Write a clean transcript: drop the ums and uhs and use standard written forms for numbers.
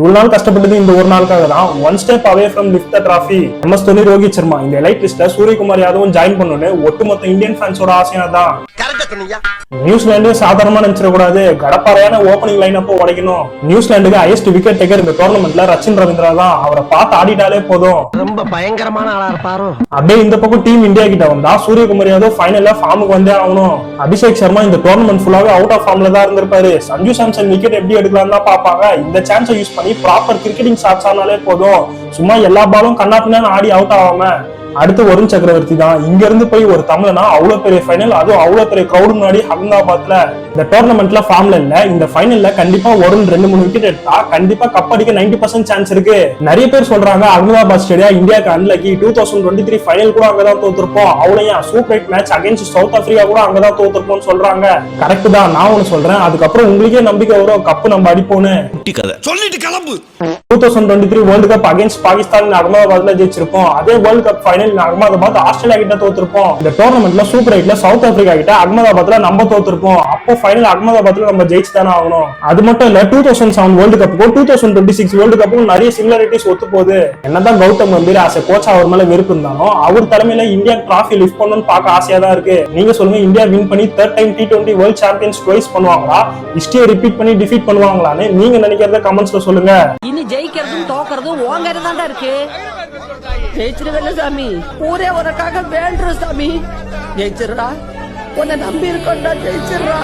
இவ்வளவு நாள் கஷ்டப்பட்டது இந்த ஒரு நாளுக்காக தான். One step away from lift the trophy. MS Dhoni, Rohit Sharma இந்த எலைட் லிஸ்ட்ல சூரியகுமார் யாதவும் ஜாயின் பண்ணணும்னு ஒட்டுமொத்த இந்தியன் ஃபேன்ஸோட ஆசையா தான். நியூசிலாந்து சாதாரணமா நினைச்சிடக்கூடாது. கடப்பாறையான ஓப்பனிங் லைன் அப்போ உடைக்கணும். நியூசிலாந்துக்கு ஹையஸ்ட் விக்கெட் டேக்கர் இந்த டோர்னமெண்ட்ல ரச்சின் ரவீந்திரா தான். அவரை பார்த்து ஆடிட்டாலே போதும். ரொம்ப பயங்கரமான ஆளா இருப்பாரோ. அப்படியே இந்த பக்கம் டீம் இந்தியா கிட்ட வந்தா சூரியகுமார் யாதவ் ஃபைனல்ல ஃபார்முக்கு வந்தே ஆகணும். அபிஷேக் சர்மா இந்த டோர்னமெண்ட் ஃபுல்லாவே அவுட் ஆஃப் ஃபார்ம்ல தான் இருந்திருப்பாரு. சஞ்சு சாம்சன் விக்கெட் எப்படி எடுக்கலாம் தான் பாப்பாங்க. இந்த சான்ஸை யூஸ் பண்ணி ப்ராப்பர் கிரிக்கெட்டிங் ஷாட்ஸ் ஆனாலே போதும். சும்மா எல்லா பாலும் கண்ணாப்பின்னு ஆடி அவுட் ஆகாம. அடுத்து வருண் சக்கரவர்த்தி தான். இங்க இருந்து போய் ஒரு தமிழனா அவ்வளவு பெரிய ஃபைனல், அதுவும் அவ்வளவு பெரிய கிரௌட் முன்னாடி அகமதாபாத்ல இந்த டோர்னமெண்ட்ல ஃபார்ம்ல இல்ல. இந்த ஃபைனல்ல கண்டிப்பா வருண் 2-3 விக்கெட் எடுத்தா கண்டிப்பா கப் அடிக்க 90% சான்ஸ் இருக்கு. நிறைய பேர் சொல்றாங்க அகமதாபாத் ஸ்டேடியம் இந்தியாவுக்கு அன்லக்கி. 2023 ஃபைனல் கூட அங்கதான் தோத்துருப்போம். அவ்வளவு super hit match against south Africa கூட அங்கதான் தோத்துருப்போம்னு சொல்றாங்க. கரெக்ட் தான், நான் ஒண்ணு சொல்றேன். அதுக்கப்புறம் உங்களுக்கே நம்பிக்கை வரும் கப்பு நம்ம அடிப்போம்னு. சொல்லிட்டு கிளம்பு. 2023 வேர்ல்டு கப் அகைன்ஸ்ட் பாகிஸ்தான் அகமதாபாத்ல ஜெயிச்சிருப்போம். அதே world cup final Ahmedabad Australia கிட்ட தோத்துருப்போம். இந்த டோர்னமெண்ட்ல சூப்பர் ஹிட்ல சவுத் ஆப்பிரிக்கா கிட்ட அகமதாபாத்ல நம்ம தோத்துருப்போம். அப்போ ஃபைனல் அகமதாபாத்ல நம்ம ஜெயிச்சு தானே ஆகணும். அது மட்டும் இல்ல 2007 வேர்ல்டு கப்புக்கும் 2026 வேர்ல்டு கப்புக்கும் நிறைய சிமிலாரிட்டிஸ் ஒத்து போகுது. என்னதான் கௌதம் கம்பீர் ஆசை கோச் அவர் மேல வெறுப்பு இருந்தாலும் அவர் தலைமையில இந்தியா டிராஃபி லிஃப்ட் பண்ணணும்னு பார்க்க ஆசையா தான் இருக்கு. நீங்க சொல்லுங்க, இந்தியா வின் பண்ணி 3rd time T20 world champions twice பண்ணுவாங்களா? ஹிஸ்டரியை ரிப்பீட் பண்ணி டிஃபீட் பண்ணுவாங்களான்னு நீங்க நினைக்கிறத கமெண்ட்ஸ்ல சொல்லுங்க. இனி ஜெயிக்கிறதும் தோக்கறதும் உங்க கையில இருக்கு. ஜெயிச்சிருவேல சாமி, ஊரே உனக்காக வேண்டுற சாமி. ஜெயிச்சிடுறா, உன்னை நம்பி இருக்கா, ஜெயிச்சிடுறா.